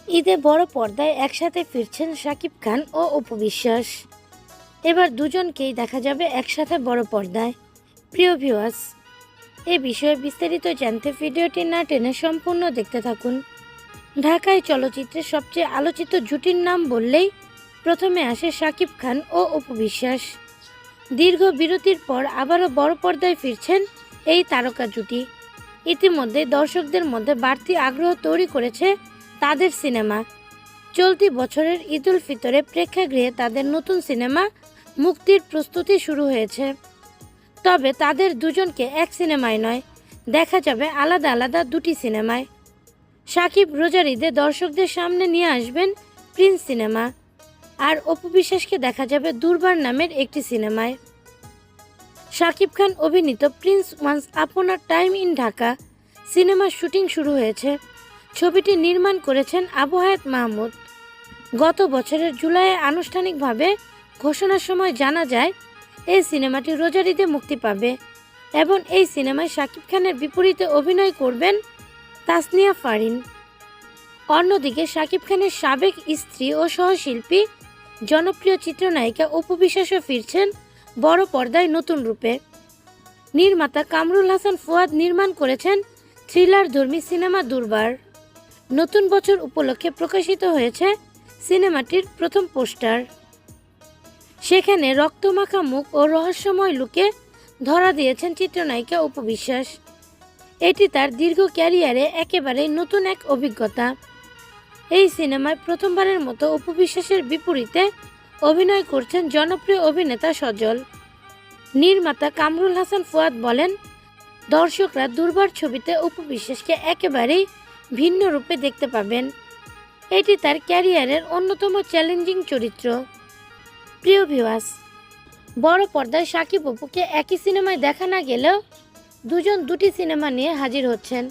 ঈদে বড় পর্দায় একসাথে ফিরছেন শাকিব খান ও অপু বিশ্বাস। এবার দুজনকেই দেখা যাবে একসাথে বড় পর্দায়। প্রিয় ভিউয়ার্স, এ বিষয়ে বিস্তারিত জানতে ভিডিওটি না টেনে সম্পূর্ণ দেখতে থাকুন। ঢাকায় চলচ্চিত্রের সবচেয়ে আলোচিত জুটির নাম বললেই প্রথমে আসে শাকিব খান ও অপু বিশ্বাস। দীর্ঘ বিরতির পর আবারও বড় পর্দায় ফিরছেন এই তারকা জুটি। ইতিমধ্যে দর্শকদের মধ্যে বাড়তি আগ্রহ তৈরি করেছে তাদের সিনেমা। চলতি বছরের ঈদ উল ফিতরে প্রেক্ষাগৃহে তাদের নতুন সিনেমা মুক্তির প্রস্তুতি শুরু হয়েছে। তবে তাদের দুজনকে এক সিনেমায় নয়, দেখা যাবে আলাদা আলাদা দুটি সিনেমায়। শাকিব রোজার ঈদে দর্শকদের সামনে নিয়ে আসবেন প্রিন্স সিনেমা, আর অপু বিশ্বাসকে দেখা যাবে দুর্বার নামের একটি সিনেমায়। শাকিব খান অভিনীত Prince once upon a time in Dhaka সিনেমার শুটিং শুরু হয়েছে। ছবিটি নির্মাণ করেছেন আবু হায়াত মাহমুদ। গত বছরের জুলাইয়ে আনুষ্ঠানিকভাবে ঘোষণার সময় জানা যায় এই সিনেমাটি রোজার ঈদে মুক্তি পাবে এবং এই সিনেমায় শাকিব খানের বিপরীতে অভিনয় করবেন তাসনিয়া ফারিন। অন্যদিকে শাকিব খানের সাবেক স্ত্রী ও সহশিল্পী জনপ্রিয় চিত্রনায়িকা অপু বিশ্বাসও ফিরছেন বড় পর্দায় নতুন রূপে। নির্মাতা কামরুল হাসান ফুয়াদ নির্মাণ করেছেন থ্রিলার ধর্মী সিনেমা দুর্বার। নতুন বছর উপলক্ষে প্রকাশিত হয়েছে সিনেমাটির প্রথম পোস্টার। সেখানে রক্তমাখা মুখ ও রহস্যময় লুকে ধরা দিয়েছেন চিত্রনায়িকা অপু বিশ্বাস। এটি তার দীর্ঘ ক্যারিয়ারে একেবারে নতুন এক অভিজ্ঞতা। এই সিনেমায় প্রথমবারের মতো অপু বিশ্বাসের বিপরীতে অভিনয় করছেন জনপ্রিয় অভিনেতা সজল। নির্মাতা কামরুল হাসান ফুয়াদ বলেন, দর্শকরা দুর্বার ছবিতে অপু বিশ্বাসকে একেবারেই ভিন্ন রূপে দেখতে পাবেন। এটি তার ক্যারিয়ারের অন্যতম চ্যালেঞ্জিং চরিত্র। প্রিয় ভিউয়ার্স, বড় পর্দায় শাকিব অপুকে একই সিনেমায় দেখা না গেলেও দুজন দুটি সিনেমা নিয়ে হাজির হচ্ছেন।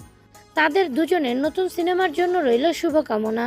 তাদের দুজনের নতুন সিনেমার জন্য রইল শুভকামনা।